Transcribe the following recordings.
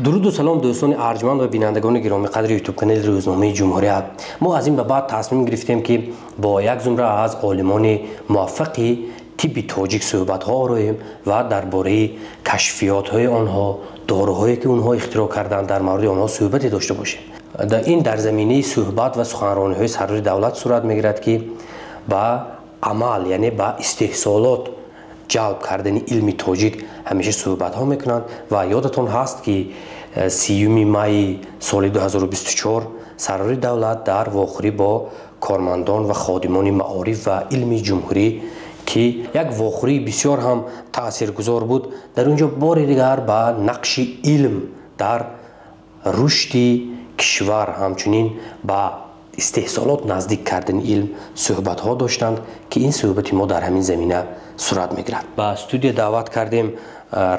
درود و سلام دوستان ارجمند و بینندگان گرامی قدر یوتیوب کانال روزنامه جمهوریت. ما از این به بعد تصمیم گرفتیم که با یک زمره از عالمان موفق طب تاجیک صحبت ها آوریم و درباره کشفیات های آنها، داروهایی که اونها اختراع کردند در مورد آنها صحبتی داشته باشیم. در زمینه صحبت و سخنرانی های سرور دولت صورت میگیرد که با عمل یعنی با استحصالات جلب کردن علم تاجیک همیشه صحبت ها میکنند و یادتون هست که 30 می سال 2024 سرور دولت در واخوری با کارمندان و خادمان معارف و علم جمهوری که یک واخوری بسیار هم تاثیرگذار بود، در اونجا بار دیگر با نقش علم در رشد کشور همچنین با استحصالات نزدیک کردن علم صحبت ها داشتند که این صحبت ما در همین زمینه صورت میگیرد. با استودیو دعوت کردیم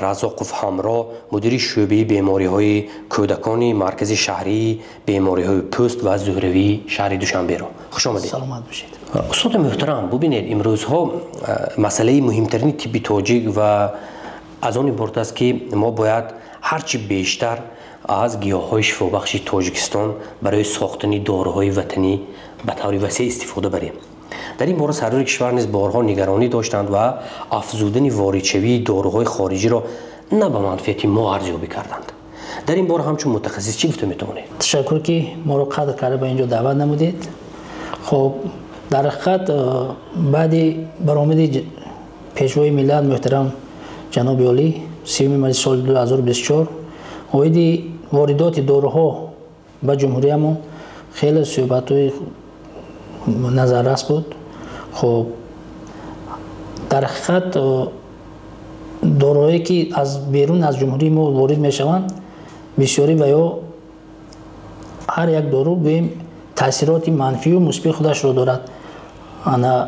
رزاقوف همراه، مدیر شعبه بیماری های کودکان مرکز شهری بیماری های پوست و زهروی شهر دوشنبه را. خوش آمدید. سلامت باشید. استاد محترم، ببینید امروز ها مسئله مهمترین طب تاجیک و از آن عبارت است که ما باید هرچی بیشتر از گیاهای شفابخش تاجیکستان برای ساختن داروهای وطنی به طور وسیع استفاده بریم. در این باره سرور کشور نیز بارها نگرانی داشتند و افزودن واردشوی داروهای خارجی را نه به منفعت ما ارزیابی کردند. در این باره همچون متخصص چی گفته میتونید؟ تشکر که ما رو قدر کرده به اینجا دعوت نمودید. خب در حقیقت بعد برآمد پیشوای ملت محترم جناب عالی 30 می سال 2024 اوید واردات داروها به جمهوری ما خیلی صحبت‌های نظررس بود. خب در حقیقت داروهایی که از بیرون از جمهوری ما وارد میشوند بسیاری و یا هر یک دارو گوییم تاثیرات منفی و مثبت خودش را دارد. انا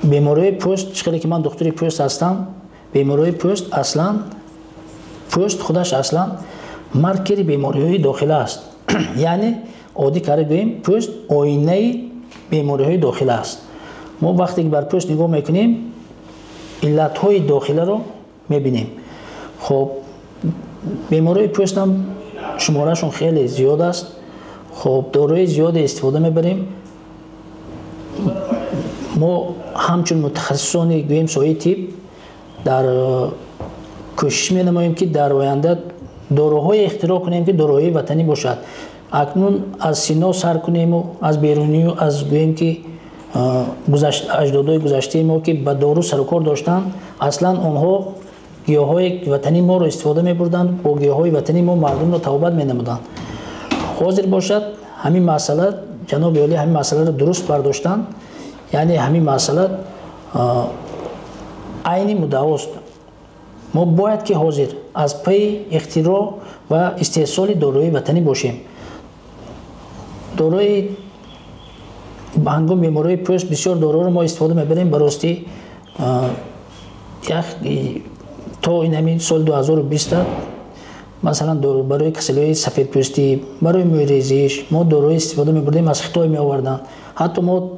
بیماری پوست، چقدر که من دکتر پوست هستم، بیماری پوست اصلا پوست خودش اصلا مرکز بیماری های داخله است. یعنی عادی کرده گوییم پوست آینه بیماری های داخله است. ما وقتی که بر پوست نگاه میکنیم علت های داخله رو میبینیم. خب بیماری پوست هم شمارهشون خیلی زیاد است. خب داروی زیاد استفاده میبریم. ما همچون متخصصان گوییم سایه طب در کوشش می‌نماییم که در آینده داروهای اختراع کنیم که داروهای وطنی باشد. اکنون از سینا سر کنیم و از بیرونی و از گوییم که اجدادهای گذشته ما که به دارو سر و کار داشتند اصلا آنها گیاهای وطنی ما رو استفاده می‌بردند، با گیاهای وطنی ما مردم را توبت می‌نمودند. حاضر باشد همین مسئله جناب عالی همین مسئله را درست برداشتند. یعنی همین مسئله عین مدعاست. ما باید که حاضر از پی اختراع و استحصال داروی وطنی باشیم. داروی هنگام بیماری پوست بسیار دارو رو ما استفاده میبریم. براستی تا این همین سال 2020 مثلا برای کسل‌های سفید پوستی، برای مویریزش ما داروی استفاده میبردیم از خطای می آوردن. حتی ما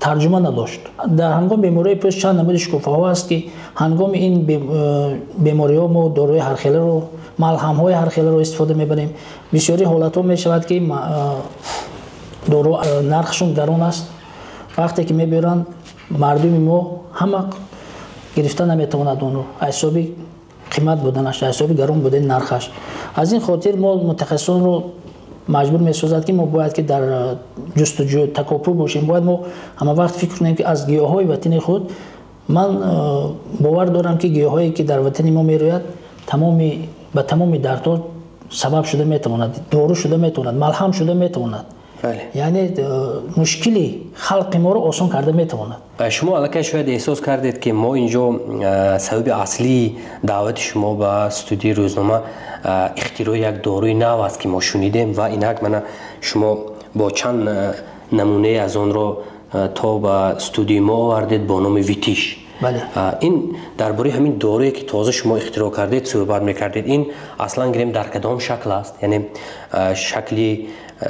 ترجمه نداشت. در هنگام بیماری پوست چند نمود شکوفه‌ها است که هنگام این بیماری‌ها ما داروی هرخیله رو ملهم‌های هرخیله رو استفاده می‌بریم. بسیاری حالت‌ها می‌شود که دارو نرخشون گران است. وقتی که می‌برن مردم ما همه گرفتن نمی‌تواند اون رو حسابی قیمت بودنش حسابی گران بوده نرخش. از این خاطر ما متخصصان رو مجبور می‌سازد که ما باید که در جستجو تکاپو باشیم. باید ما همه وقت فکر کنیم که از گیاهای وطنی خود من باور دارم که گیاهایی که در وطن ما میروید به تمام دردها سبب شده میتواند، دارو شده میتواند، ملهم شده میتواند. یعنی مشکلی خلق ما رو آسان کرده میتواند. شما الان شاید احساس کردید که ما اینجا سبب اصلی دعوت شما به استودیو روزنامه اختراع یک داروی نو است که ما شنیدیم و اینک من شما با چند نمونه از آن را تا به استودیو ما آوردید با نام ویتیش. بله. این درباره همین دارویی که تازه شما اختراع کردید صحبت میکردید. این اصلا گریم در کدام شکل است؟ یعنی شکلی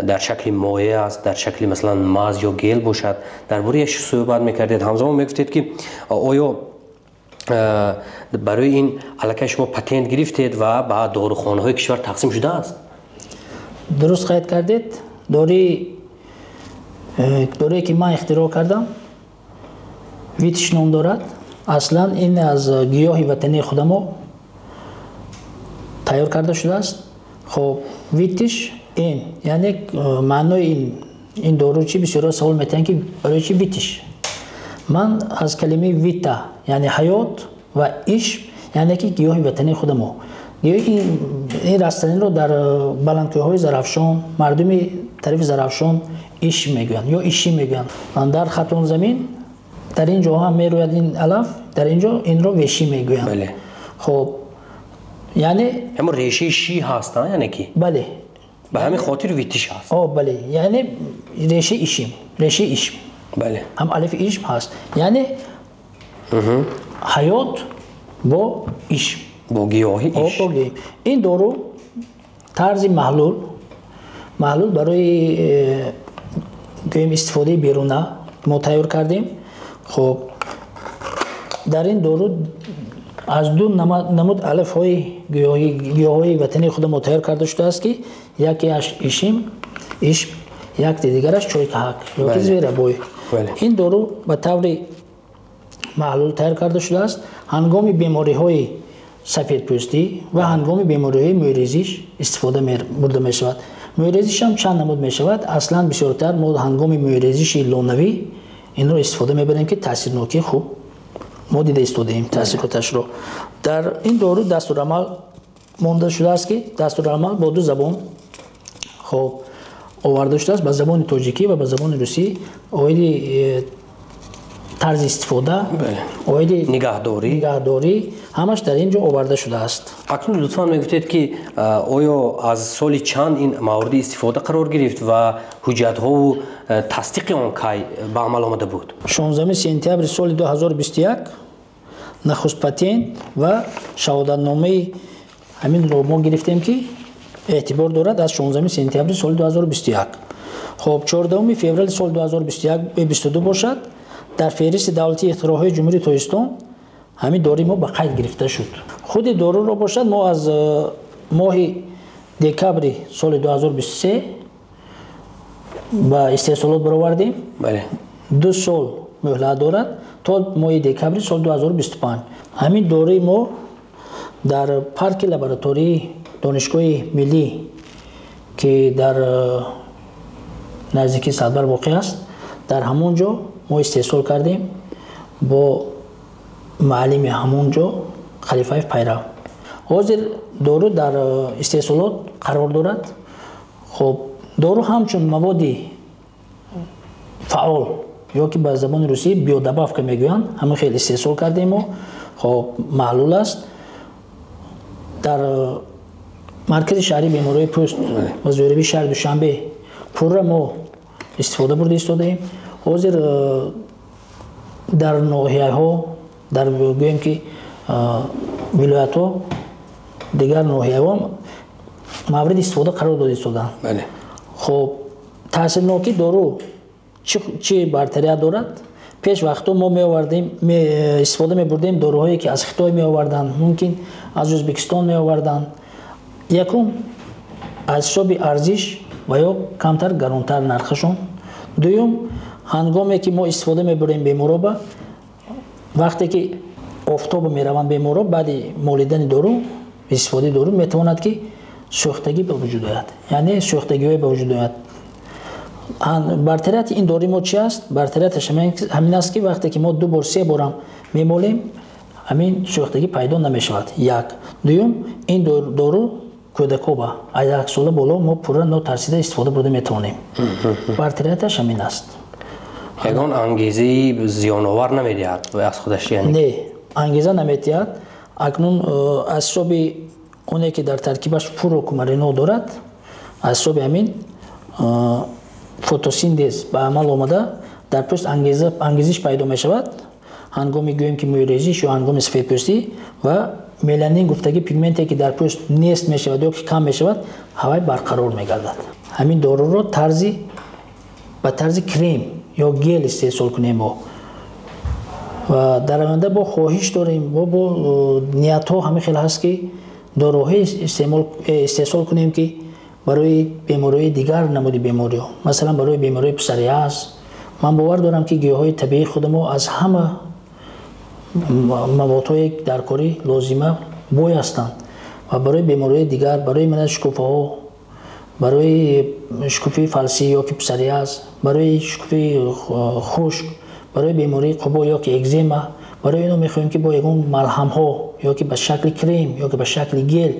در شکل مایع است، در شکل مثلا ماز یا گل باشد؟ درباره اش صحبت میکردید. همزمان میگفتید که آیا برای این علاقه شما پتنت گرفتید و به داروخانه‌های کشور تقسیم شده است. درست قید کردید. دوری که من اختراع کردم ویتش نام دارد. اصلا این از گیاه وطنی خودمو تیار کرده شده است. خب ویتش این یعنی معنای این دارو چی؟ بسیار سوال میتونن که برای چی ویتش؟ من از کلمه ویتا یعنی حیات و ایش یعنی که گیاه وطنی خودمو این رستنی رو در بلندکوه‌های زرافشان مردم طرف زرافشان ایش میگویند یا ایشی میگویند. در خطون زمین در اینجا هم میروید این الف، در اینجا این رو وشی میگویند. بله. خب یعنی اما ریشه شی هست نه یعنی که بله به همین خاطر ویتش هست. بله یعنی ریشه ایشیم، ریشه ایشم. بله. هم الف ایشم هست یعنی حیات با ایشم، با گیاهی ایش. این دارو طرز محلول برای استفاده بیرونه ما تیار کردیم. خب در این دارو از دو نمود الف های گیاهی وطنی خود ما تیار کرده شده است که یکی اش ایشم، یک دیگرش چای کهک یا که زیر بوی. این دارو به طور محلول تیار کرده شده است. هنگام بیماری های سفید پوستی و هنگام بیماری های مویریزیش استفاده برده می شود. مویریزیش هم چند نمود می شود. اصلا بسیارتر ما هنگام مویریزیش لونوی این رو استفاده می بریم که تاثیرناکی خوب ما دیده استودیم تاثیراتش رو. در این دارو دستورالعمل مانده شده است که دستورالعمل با دو زبان خب آورده شده است، به زبان تاجیکی و به زبان روسی. اوایل طرز استفاده، اوایل نگهداری همش در اینجا آورده شده است. اکنون لطفاً میگفتید که آیا از سال چند این مورد استفاده قرار گرفت و حجت ها و تصدیق آن کی به عمل آمده بود؟ 16 سپتامبر سال 2021 نخست پتنت و شهادتنامه همین رو ما گرفتیم که اعتبار دارد از 16 سپتامبر سال 2021. خب 14 فوریه سال 2022 باشد در فهرست دولتی اختراعات جمهوری تاجیکستان همین داروی ما به قید گرفته شد. خود دارو رو باشد ما از ماه دکبر سال 2023 با استحصالات برآوردیم. بله. 2 سال مهلت دارد تا ماه دکبر سال 2025. همین داروی ما در پارک لابراتوری دانشگاه ملی که در نزدیکی صدبر واقع است در همونجا ما استحصال کردیم با معلم همونجا خلیفه پیرو. حاضر دارو در استحصالات قرار دارد. خب دارو همچون موادی فعال یا که به زبان روسی بیودباف که میگویند همه خیلی استحصال کردیم و خب محلول است. در مرکز شهری بیماری پوست و زیربی شهر دوشنبه پور ما استفاده برده استادیم. حاضر در ناحیه ها در گویم که ولایت ها دیگر ناحیه ها مورد استفاده قرار داده استادن. بله. خب تاثیرناکی دارو چی برتری دارد؟ پیش وقتا ما می آوردیم استفاده می بردیم داروهایی که از خطای می آوردن، ممکن از ازبکستان می آوردن. یکم از حساب ارزش و یا کمتر گرانتر نرخشون. دوم هنگامی که ما استفاده می بریم بیمارا وقتی که آفتاب می روند بیمارا بعد مالیدن دارو استفاده دارو می تواند که سوختگی به وجود آید، یعنی سوختگی به وجود آید. برتریت این داروی ما چی است؟ برتریتش همین است که وقتی که ما 2 بار 3 بار میمالیم همین سوختگی پیدا نمی شود. یک. دوم این دارو کودکوبا از 1 سال بالا ما پورا نو ترسیده استفاده برده میتونیم. برتریتش همین است. یگان انگیزه زیان‌آور نمیدهد از خودش یعنی؟ نه انگیزه نمیدهد. اکنون از حساب اونی که در ترکیبش پروکومارینو دارد از حساب همین فتوسینتز به عمل آمده در پوست انگیزش پیدا می شود. هنگامی گوییم که مویریزیش یا هنگام سفیدپوستی و ملانین گفتگی پیگمنتی که در پوست نیست می شود یا که کم می شود هوای برقرار می گردد. همین دارو رو به طرز کریم یا گل استحصال کنیم و و در آینده با خواهش داریم و با نیت ها همه خیلی هست که داروهای استحصال کنیم که برای بیماری دیگر نمودی بیماری ها، مثلا برای بیماری پسریاز من باور دارم که گیاهای طبیعی خود ما از همه موادهای درکاری لازمه بوی هستند و برای بیماری دیگر برای من شکوفه ها، برای شکوفه فلسی یا که پسریاز، برای شکوفه خشک، برای بیماری قبو یا که اگزیما، برای اینو میخوایم که با یگون ملهم ها یا که به شکل کریم یا که به شکل گل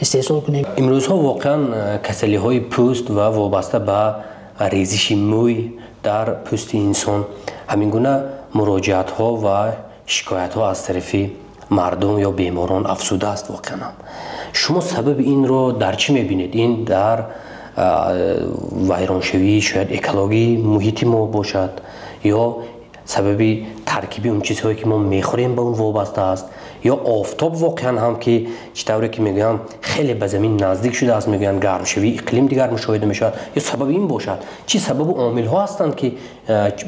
استحصال کنیم. امروز ها واقعا کسلی های پوست و وابسته به ریزش موی در پوست انسان همین گونه مراجعت ها و شکایت ها از طرف مردم یا بیماران افزوده است. واقعا شما سبب این رو در چی میبینید؟ این در ویرانشوی شاید اکولوژی محیط ما باشد یا سببی ترکیبی اون چیزهایی که ما میخوریم به اون وابسته است یا آفتاب واقعا هم که چطوری که میگن خیلی به زمین نزدیک شده است، میگن گرم شوی اقلیم دیگر مشاهده میشود یا سبب این باشد؟ چی سبب و عامل ها هستند که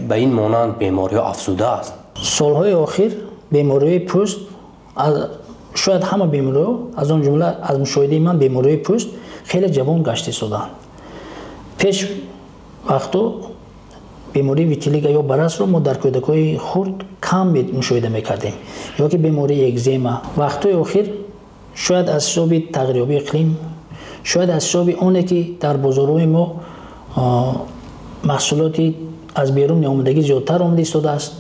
به این مانند بیماری ها افزوده است؟ سالهای اخیر بیماری پوست شاید همه بیماری از اون جمله از مشاهده من بیماری پوست خیلی جوان گشته شدند. پیش وقتو بیماری ویتیلیگو یا برس رو ما در کودکای خرد کم مشاهده میکردیم یا که بیماری اگزیما. وقتای اخیر شاید از سبب تغییرات اقلیم، شاید از سبب اونه که در بازارهای ما محصولاتی از بیرون آمدگی زیادتر آمده شده است.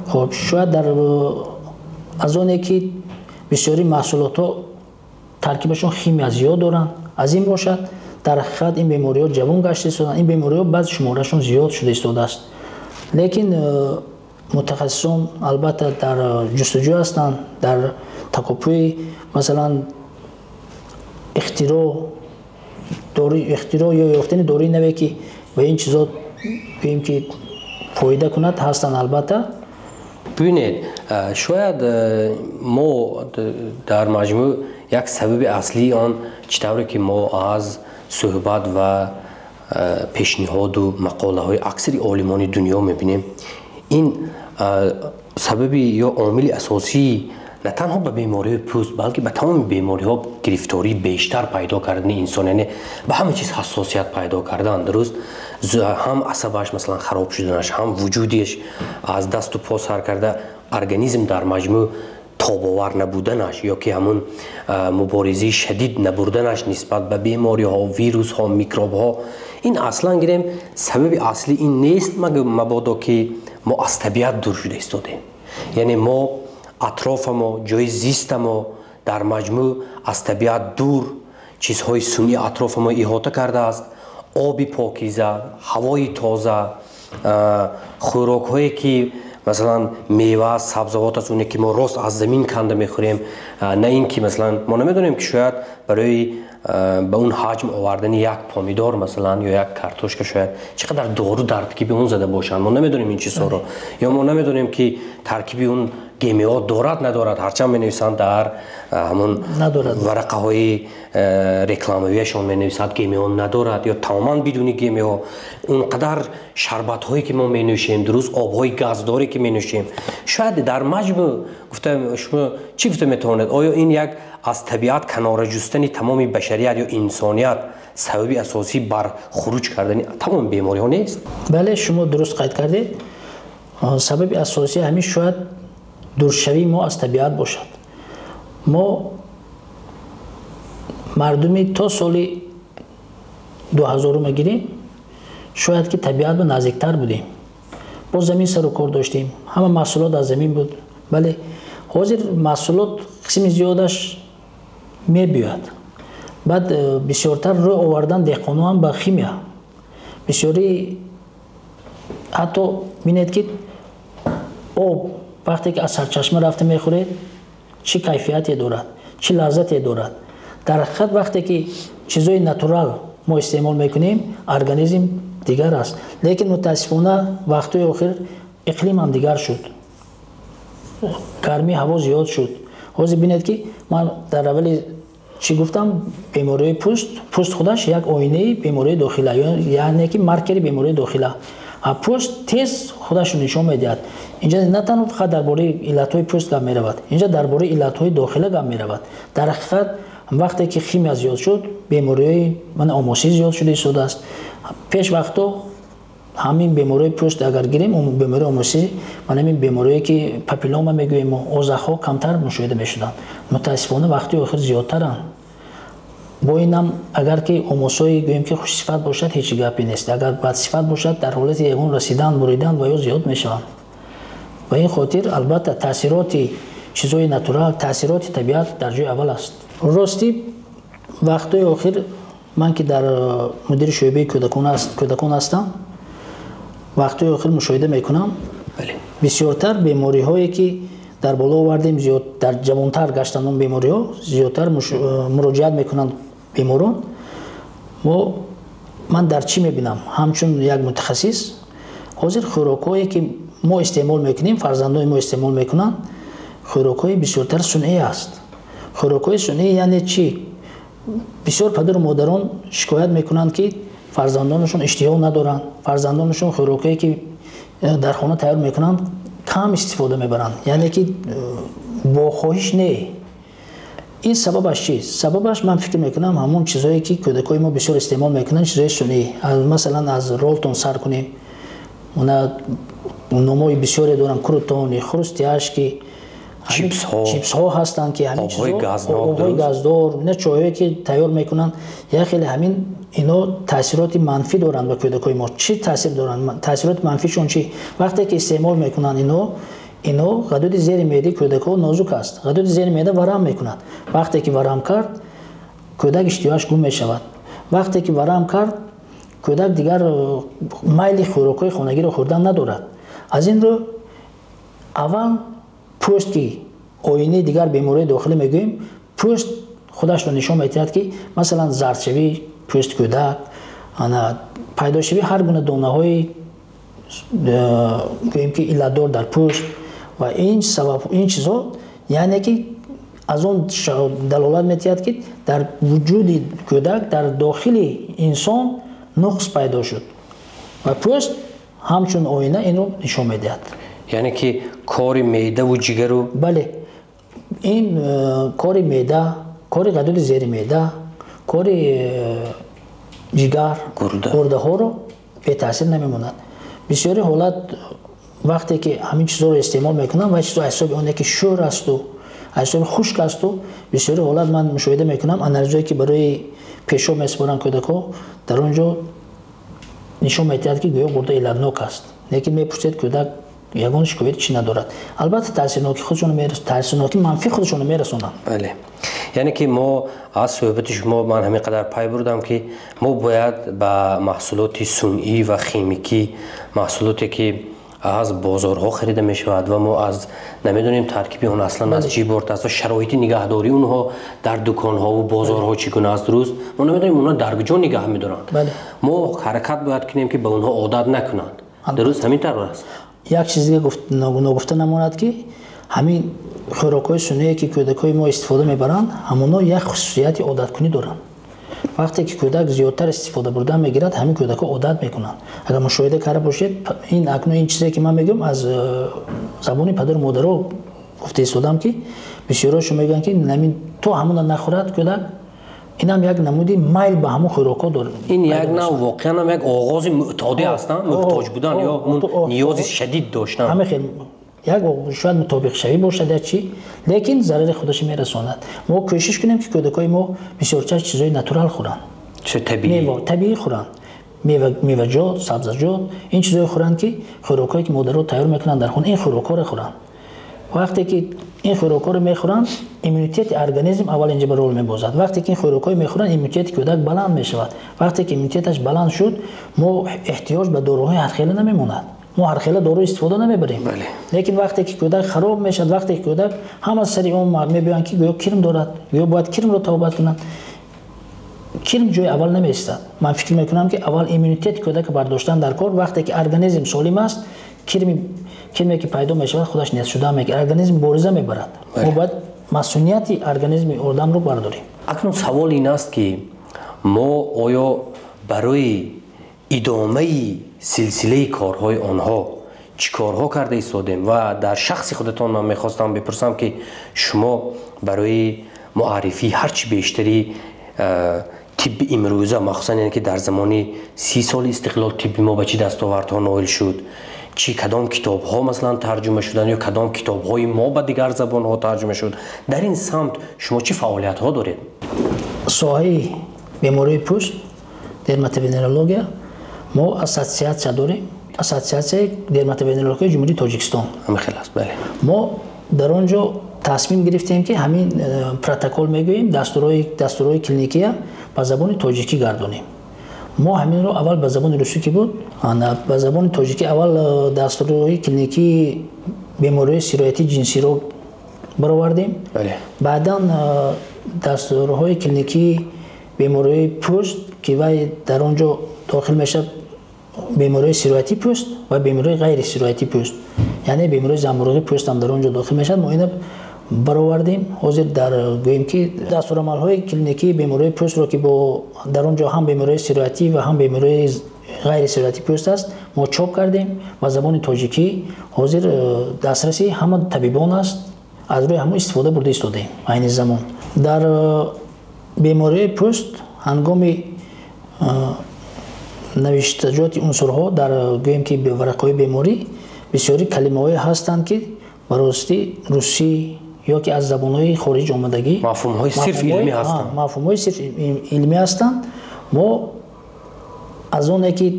خب شاید در از اونه که بسیاری محصولات ها ترکیبشون شیمی زیاد دارن، از این باشد در حقیقت این بیماری ها جوان گشته شدن. این بیماری ها بعض شمارشون زیاد شده است، لیکن متخصصان البته در جستجو هستند در تکاپوی مثلا اختراع یا یافتن داروی نوی که به این چیزا بگیم که فایده کند هستند. البته ببینید شاید ما در مجموع یک سبب اصلی آن چطوری که ما از صحبت و پیشنهاد و مقاله های اکثر عالمان دنیا میبینیم، این سببی یا عامل اساسی نه تنها به بیماری پوست بلکه به تمام بیماری ها گرفتاری بیشتر پیدا کردن انسان، یعنی به همه چیز حساسیت پیدا کردن. درست هم عصبش مثلا خراب شدنش، هم وجودش از دست و پا سر کرده، ارگانیسم در مجموع تاباور نبودنش یا که همون مبارزه شدید نبردنش نسبت به بیماری ها، ویروس ها، میکروب ها، این اصلا گیریم سبب اصلی این نیست مبادا که ما از طبیعت دور شده ایستادیم. یعنی ما اطراف ما، جای زیست ما در مجموع از طبیعت دور، چیزهای سنی اطراف ما احاطه کرده است. آبی پاکیزه، هوای تازه، خوراک هایی که مثلا میوه، سبزیجات از اونه که ما راست از زمین کنده میخوریم، نه این که مثلا ما نمیدونیم که شاید برای به اون حجم آوردن یک پامیدار مثلا یا یک کارتوشک شاید چقدر دارو در ترکیب اون زده باشن، ما نمیدونیم این چیزا رو، یا ما نمیدونیم که ترکیب اون گیمیا دارد ندارد. هرچند می نویسند در همون ورقه های رکلامیشون می نویسند گیمیا ندارد یا تماما بدون گیمیا. اونقدر شربت هایی که ما می نوشیم، درست آب های گازداری که می نوشیم، شاید در مجموع گفتم شما چی گفته میتونید؟ آیا این یک از طبیعت کنار جستن تمام بشریت یا انسانیت سببی اساسی بر خروج کردن تمام بیماری ها نیست؟ بله شما درست قید کردید. سبب اساسی همین شاید دورشوی ما از طبیعت باشد. ما مردمی تا سال 2000 میگیریم شاید که طبیعت به نزدیکتر بودیم، با زمین سر و کار داشتیم، همه محصولات از زمین بود. بله حاضر محصولات قسم زیادش میبیاد، بعد بسیارتر رو آوردن دهقانا هم به شیمیا. بسیاری حتی بینید که آب وقتی که از سرچشمه رفته میخورید چه کیفیتی دارد، چه لذتی دارد. در حقیقت وقتی که چیزای ناتورال ما استعمال میکنیم ارگانیسم دیگر است، لیکن متاسفانه وقتی آخر اقلیم هم دیگر شد، گرمی هوا زیاد شد. حاضر بینید که من در اول چی گفتم، بیماری پوست خودش یک آینه بیماری داخله، یعنی که مرکری بیماری داخله. پوست تیز خودش نشون میدهد. اینجا نه تنها فقط درباره علتهای پوست گپ میرود، اینجا درباره علتهای داخلی گپ میرود. در حقیقت وقتی که خیمیا زیاد شد، بیماری من آموسی زیاد شده است. پیش وقتا همین بیماری پوست اگر گیریم، اون بیماری آموسی من همین بیماری که پاپیلوما میگوییم اوزاخ‌ها کمتر مشاهده میشدن. متاسفانه وقتی آخر زیادترن. با اینم اگر که آموسایی گوییم که خوش صفت باشد هیچ گپی نیست. اگر بد صفت باشد در حالت یگان رسیدن بریدن و یا زیاد میشوند. و این خاطر البته تاثیرات چیزهای ناتورال، تاثیرات طبیعت در جای اول است. راستی وقتی آخر من که در مدیر شعبه کودکان هستم، وقتی آخر مشاهده میکنم بسیارتر بیماری هایی که در بالا آوردیم زیاد در جوانتر گشتن اون بیماری ها زیادتر مراجعت میکنن بیماران. من در چی میبینم همچون یک متخصص حاضر خوراکایی که ما استعمال میکنیم، فرزندان ما استعمال میکنن، خوراکای بسیارتر صنعی است. خوراکای صنعی یعنی چی؟ بسیار پدر و مادران شکایت میکنند که فرزندانشون اشتها ندارن، فرزندانشون خوراکایی که در خانه تیار میکنن کم استفاده میبرند، یعنی که با خواهش نه. این سببش چیست؟ سببش من فکر میکنم همون چیزایی که کودکای ما بسیار استعمال میکنن، چیزای صنعی. مثلا از رولتون سر کنیم، اونا نمای بسیاری دارن، کروتون، خرستی اشکی، چیپس ها هستن که همین چیزا آبهای گازدار، نه چایایی که تیار میکنن، یا خیلی همین اینا تاثیرات منفی دارن به کودکای ما. چی تاثیر دارن؟ تاثیرات منفیشون چی؟ وقتی که استعمال میکنن اینا غدود زیر معده کودک‌ها نازک است. غدود زیر معده ورم میکنند. وقتی که ورم کرد کودک اشتیاقش گم میشود. وقتی که ورم کرد کودک دیگر میل خوراک‌های خانگی را خوردن ندارد. از این رو اول پوست که آینه دیگر بیماری داخلی میگوییم، پوست خودش رو نشون میدهد که مثلا زردشوی پوست کودک، پیدا شوی هر گونه دانه‌های گوییم که علتدار در پوست و این سبب این چیزها، یعنی که از اون دلالت می‌دهد که در وجود کودک در داخل انسان نقص پیدا شد و پوست همچون آینه اینو نشون می‌دهد. یعنی که کار معده و جگر رو بله، این کار معده، کار غدود زیر معده، کار جگر، گرده ها رو به تاثیر نمیموند. بسیاری حالت وقتی که همین چیزا رو استعمال میکنن و چیزا حساب اونه که شور است و حساب خشک است و بسیاری حالت من مشاهده میکنم انرژی که برای پیشو میسپارن کودک‌ها در اونجا نشون میدهد که گویا گرده علتناک است. لیکن میپرسید کودک یگان شکایت چی ندارد. البته تاثیرناکی خودشون میرسونن، تاثیرناکی منفی خودشون میرسونن. بله، یعنی که ما از صحبت شما من همین قدر پای بردم که ما باید با محصولات صنعی و شیمیایی، محصولاتی که از بازارها خریده می شود و ما از نمیدونیم ترکیب اون اصلا از چی برده است و شرایط نگهداری اونها در دکان‌ها و بازارها چگونه است روز ما نمیدونیم اونها در کجا نگه می‌دارند. ما حرکت باید کنیم که به اونها عادت نکنند. درست همین طور است. یک چیز دیگه نگفته نماند که همین خوراک‌های صنعی که کودک‌های ما استفاده می‌برند همونا یک خصوصیت عادت کنی دارند. وقتی که کودک زیادتر استفاده بردن میگیرد همین کودک‌ها عادت میکنن. اگر مشاهده کرده باشید این اکنون این چیزی که من میگم از زبان پدر و مادرها گفته ایستادم که بسیاراشون میگن که نمین تو همون نخورد کودک، این هم یک نمودی میل به همون خوراک‌ها داره. این یک نه واقعا هم یک آغاز معتادی هستن، محتاج بودن یا اون نیاز شدید داشتن. همه خیلی یک شاید مطابق شوی باشد یا چی، لیکن ضرر خودش میرساند. ما کوشش کنیم که کودکای ما بسیار چیزای ناتورال خورن، چه طبیعی خورن، میوه‌جات، سبزیجات، این چیزای خورن که خوراکایی که مادرها تیار میکنن در خونه این خوراکا رو خورن. وقتی که این خوراکا رو میخورن ایمونیته ارگانیسم اول اینجا به رول میبازد. وقتی که این خوراکای میخورن ایمونیته کودک بلند میشود. وقتی که ایمونیتش بلند شد ما احتیاج به داروهای هرخیله نمیموند. ما هرخیله دارو استفاده نمیبریم. لیکن وقتی که کودک خراب میشد، وقتی که کودک همه سری اون میبینن که گویا کرم دارد، گویا باید کرم رو توبت کنند، کرم جای اول نمیستد. من فکر میکنم که اول ایمونیته کودک برداشتن در کار. وقتی که ارگانیسم سالم است کرمی که پیدا میشود خودش نیست شده میگه ارگانیسم بارزه میبرد. ما باید مسئولیت ارگانیسم آدم رو برداریم. اکنون سوال این است که ما آیا برای ادامه سلسله کارهای آنها چی کارها کرده ایستادیم و در شخص خودتان من میخواستم بپرسم که شما برای معرفی هرچی بیشتری طب امروزه مخصوصا یعنی که در زمان 30 سال استقلال طبی ما به چی دستاوردها نائل شد، چی کدام کتاب ها مثلا ترجمه شدن یا کدام کتاب های ما به دیگر زبان ها ترجمه شد، در این سمت شما چی فعالیت ها دارید؟ ساحه بیماری پوست درماتوونرولوژی ما اساسیاسیا داریم، اساسیاسیای درماتوونرولوژی جمهوری تاجیکستان. همین خیلی است. بله. ما در آنجا تصمیم گرفتیم که همین پروتکل میگوییم دستورهای کلینیکی به زبان تاجیکی گردونیم. ما همین رو اول به زبان روسی که بود، به زبان تاجیکی اول دستورهای کلینیکی بیماری سرایتی جنسی رو برآوردیم. بله. بعدا دستورهای کلینیکی بیماری پوست که وای در آنجا داخل میشه بیماری سرایتی پوست و بیماری غیر سرایتی پوست، یعنی بیماری زنبورقی پوست هم در اونجا داخل میشن. ما اینو برآوردیم. حاضر در گوییم که دستورالعمل‌های کلینیکی بیماری پوست رو که با در اونجا هم بیماری سرایتی و هم بیماری غیر سرایتی پوست است ما چاپ کردیم و زبان تاجیکی حاضر دسترسی همه طبیبان است، از روی همون استفاده برده ایستادیم. عین زمان در بیماری پوست هنگام نوشتجات عنصرها در گوییم که به ورقه‌های بیماری بسیاری کلمه‌های هستند که براستی روسی یا که از زبان‌های خارج آمدگی مفهوم‌های صرف علمی هستند. مفهوم‌های صرف علمی هستند. ما از اون که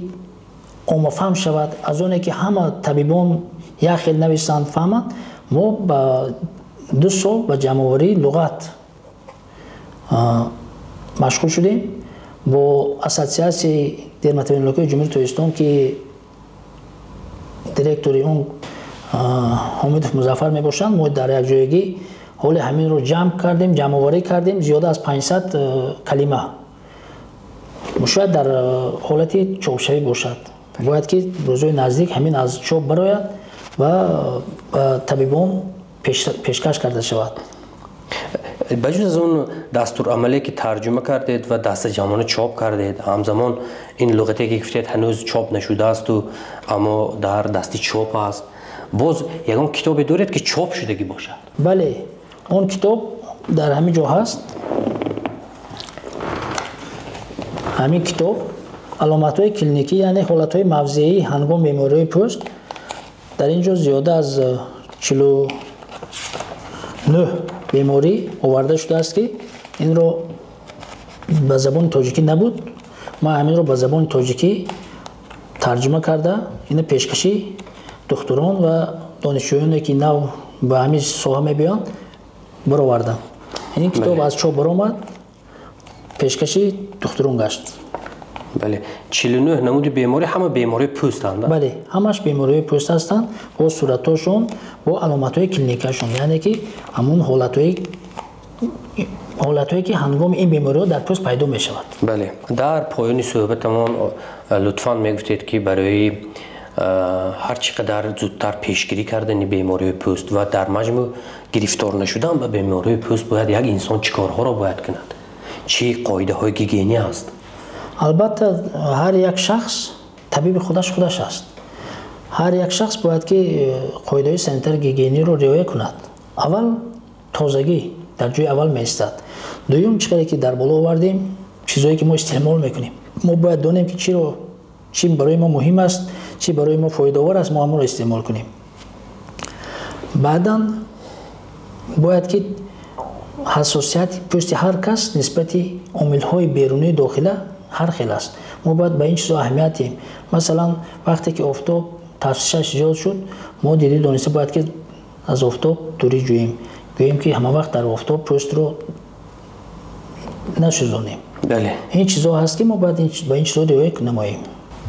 عام‌فهم شود، از اون که همه طبیبان یک خیلی نویسند فهمند، ما با 2 سال به جمع‌آوری لغت مشغول شدیم. با اساسیاسیای درماتوونرولوژی جمهوری تاجیکستان که دیرکتوری اون حامد مظفر میباشند، ما در یک جایگی حال همین رو جمع آوری کردیم. زیاده از 500 کلمه شاید در حالت چاپشوی باشد. باید که روزهای نزدیک همین از چاپ برآید و طبیبان پیشکش کرده شود. بجز از اون دستورالعملی که ترجمه کردید و دست جمعانه چاپ کردید، همزمان این لغتی که گفتید هنوز چاپ نشده است و اما در دستی چاپ است، باز یگان کتابی دارید که چاپ شدگی باشد؟ بله، اون کتاب در همین جا هست. همین کتاب علامت‌های کلینیکی یعنی حالت‌های مفزعی هنگام بیماری پوست، در اینجا زیاده از 49 بیماری آورده شده است که این رو به زبان تاجیکی نبود. ما همین رو به زبان تاجیکی ترجمه کرده این پیشکشی دکتران و دانشجویانی که نو به همین ساحه میبیان برآوردم. این کتاب از چاپ برآمد، پیشکشی دکتران گشت. بله. 49 نمود بیماری همه بیماری پوست هستند؟ بله، همش بیماری پوست هستند با صورتاشون با علامت‌های کلینیکیشون، یعنی که همون حالت‌هایی که هنگام این بیماری در پوست پیدا می شود. بله. در پایان صحبتمان لطفاً میگفتید که برای هر چقدر زودتر پیشگیری کردن بیماری پوست و در مجموع گرفتار نشدن به بیماری پوست باید یک انسان چیکارها را باید کند؟ چی قاعده های گیگینی است؟ البته هر یک شخص طبیب خودش است. هر یک شخص باید که قاعده های سنتر گیگینی رو رعایت کند. اول تازگی در جای اول می ایستد. دوم چیزی که در بالا آوردیم، چیزایی که ما استعمال میکنیم، ما باید دونیم که چی برای ما مهم است، چی برای ما فایده آور است، ما همون رو استعمال کنیم. بعداً باید که حساسیت پوست هر کس نسبت عامل‌های بیرونی داخله هر خیل است. ما باید به این چیزا اهمیت دهیم. مثلا وقتی که آفتاب تفسیرش ایجاد شد، ما دیدیم دانسته باید که از آفتاب دوری جوییم. گوییم که همه وقت در آفتاب پوست رو نسوزانیم. بله. این چیزا هست که ما باید به این چیزا رعایت نماییم.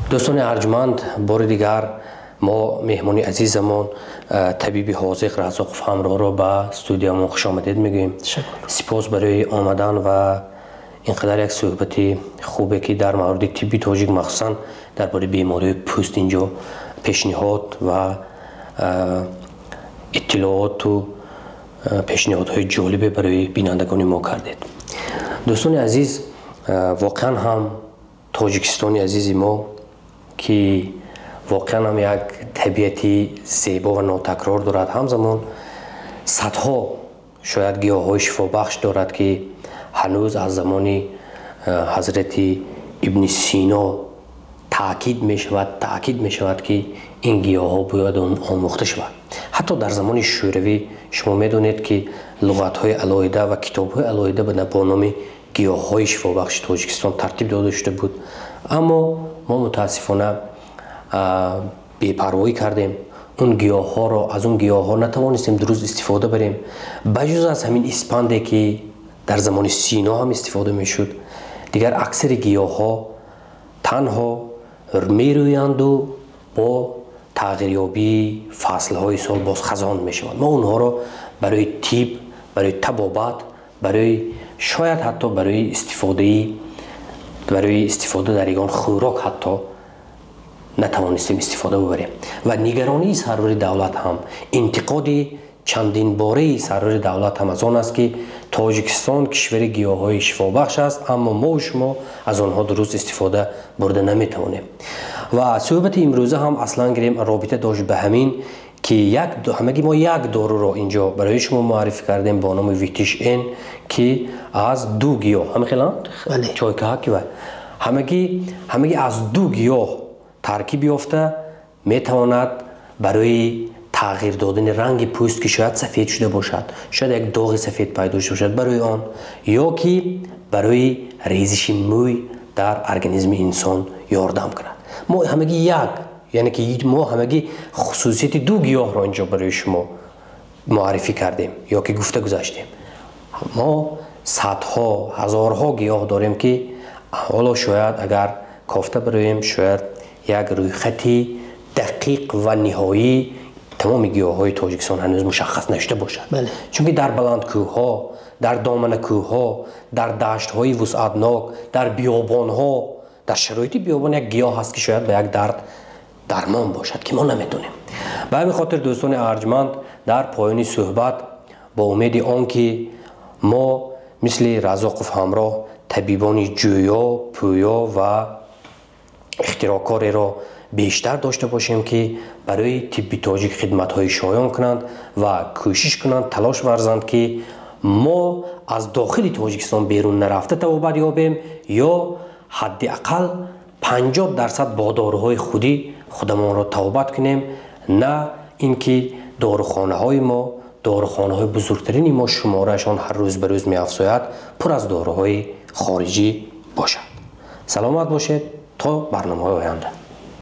دوستان ارجمند، بار دیگر ما مهمانی عزیزمون طبیب حاذق رزاق همراه را به استودیومون خوش آمدید میگیم. سپاس برای آمدن و اینقدر یک صحبت خوبه که در مورد طب تاجیک مخصوصا درباره بیماری پوست اینجا پیشنهاد و اطلاعات و پیشنهادهای جالب برای بینندگان ما کردید. دوستان عزیز، واقعا هم تاجیکستانی عزیزی ما که واقعا هم یک طبیعتی زیبا و ناتکرار دارد. همزمان صدها شاید گیاهای شفابخش دارد که هنوز از زمان حضرت ابن سینا تاکید می شود که این گیاه ها باید آموخته شود. حتی در زمان شوروی شما می دونید که لغت های علاهیده و کتاب های علاهیده با نام گیاه های شفابخش تاجیکستان ترتیب داده شده بود، اما ما متاسفانه بی‌پروایی کردیم. اون گیاه ها را از اون گیاه ها نتوانستیم درست استفاده بریم، بجز از همین اسپندی که در زمان سینا هم استفاده میشد. دیگر اکثر گیاه ها تنها میرویند و با تغییریابی فصل های سال باز خزان میشوند. ما اونها را برای طب، برای طبابت، برای شاید حتی برای استفاده در یگان خوراک حتی نتوانستیم استفاده ببریم. و نگرانی سرور دولت هم، انتقاد چندین باره سرور دولت هم از آن است که تاجیکستان کشور گیاهای شفابخش است، اما ما و شما از آنها درست استفاده برده نمیتوانیم. و صحبت امروزه هم اصلا گریم رابطه داشت به همین که همگی ما یک دارو را اینجا برای شما معرفی کردیم با نام ویتیش این که از دو گیاه چای که و همگی از دو گیاه ترکیب یافته میتواند برای تغییر دادن رنگ پوست که شاید سفید شده باشد، شاید یک داغ سفید پیدا شده باشد برای آن، یا که برای ریزش موی در ارگانیسم انسان یاردم کند. ما همگی یعنی که ما همگی خصوصیت دو گیاه را اینجا برای شما معرفی کردیم یا که گفته گذاشتیم. ما صدها هزارها گیاه داریم که حالا شاید اگر کافته برایم شاید یک رویخطی دقیق و نهایی تمام گیاهای تاجیکستان هنوز مشخص نشده باشد. چون که در بلند کوهها، در دامن کوهها، در دشت‌های وسعتناک، در بیابان‌ها، در شرایط بیابان یک گیاه هست که شاید به یک درمان باشد که ما نمیدونیم. به همین خاطر دوستان ارجمند در پایان صحبت با امید آنکه ما مثل رزاقوف همراه طبیبان جویا، پویا و اختراعکار را بیشتر داشته باشیم که برای طب تاجیک خدمت‌های شایان کنند و کوشش کنند، تلاش ورزند که ما از داخل تاجیکستان بیرون نرفته توابت یابیم یا حداقل 50% با داروهای خودمان را توابت کنیم، نه اینکه داروخانه‌های ما، داروخانه‌های بزرگترین ما شمارهشان هر روز به روز می‌افزاید پر از داروهای خارجی باشد. سلامت باشید تا برنامه‌های آینده.